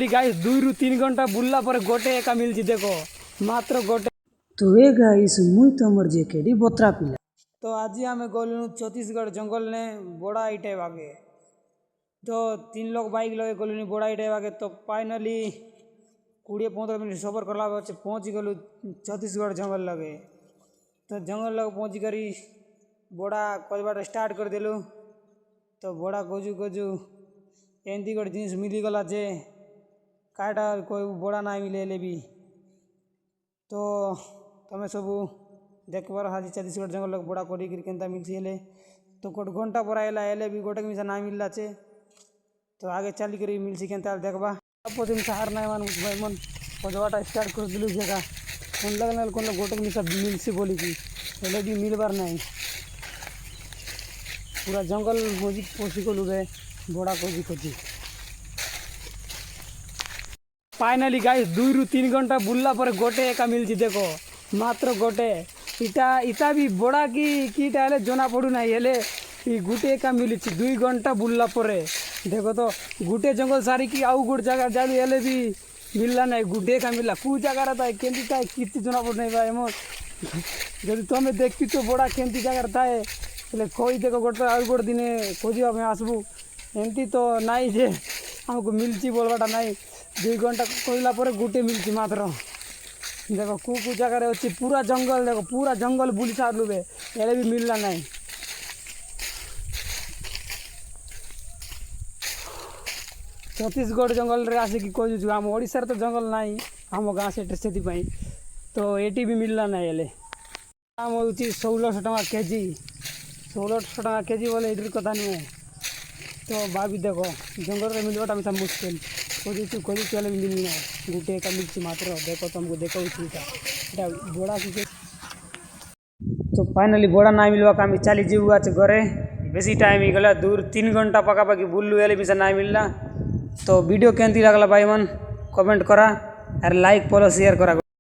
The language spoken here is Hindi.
गाइस 2 ରୁ 3 घंटा बुल्ला पर गोटे एका मिलची देखो मात्र गोटे। तो ए गाइस मुई तमर जे केडी बत्रा पिला। तो आज आम गलु छत्तीसगढ़ जंगल ने बड़ा इटे आगे तो 3 लोग बाइक लगे गलु बड़ा इटे आगे। तो फाइनली 20-15 मिनट सफर करला पहुँच गलु छत्तीसगढ़ जंगल लगे। तो जंगल लगे पहुँच करी बड़ा खोजबाट स्टार्ट कर देलु। तो बड़ा खोजू खोजू एमती गोटे जिनिस मिलीगला जे काटा कोई बड़ा ना मिले भी। तो तुम सब देखबार आज छत्तीसगढ़ जंगल लोग बड़ा कर केनता मिलसी हेले। तो गोटे घंटा पर आएला हेले भी गोटे मिसा ना मिलला चे। तो आगे चली कर मिलसी केनता देखबा हार ना मन मन खोजबाटा स्टार्ट कर दिलु जगह कौन लगना कौन गोटे मिसा मिलसी बोली कि हेले भी मिलबार नहीं। पूरा जंगल मजी पशि गलु रे बड़ा खोजी खोजी। फाइनली गाइस 2 ରୁ 3 घंटा बुल्ला पर गोटे एका मिलची देखो मात्र गोटे। इटा इटा भी बड़ा कीटा हेले जना पड़ू ना हेले गुटे एका मिली 2 घंटा बुल्ला पर देखो। तो गुटे जंगल सारी की आउ गोटे जगह जालू हेले भी मिलला नहीं गुटे एका मिलला कौ जगार था केमती था किसी जना पड़ नहीं भाई मोर जब तुम्हें देखती तो बड़ा केमती जगार था हेले कोई देखो गोटे आउ गोटे दिने खोजा आसबू एमती तो नाई जे हमको मिलची बोलवाटा नाई। 2 घंटा खोजला पर गुटे मिलची मात्र देखो कौ जगार अच्छी पूरा जंगल देखो पूरा जंगल बुली सारू बे हेले भी मिलला नहीं। छत्तीसगढ़ जंगल रे आसिक खोजु आम ओडिशार तो जंगल नहीं आम गाँ से तो एटी भी मिलला नहीं हेले दाम हो 1600 टका केजी 1600 टका केजी बोले इधर कथा नुहे। तो भाभी देखो जंगल में मिलवाटा मिसा मुश्किल खोजी चले भी मिलना गुटे का मिलची मात्र देखो तुमको देखो बड़ा की। तो फाइनली बड़ा ना मिलवा का चली जीव आज घरे बेसी टाइम ही गला 2-3 घंटा पकापाकि बुल्लू हेले मिसा ना मिलला। तो वीडियो केमती लगला भाई मन कमेंट करा और लाइक फॉलो शेयर करा।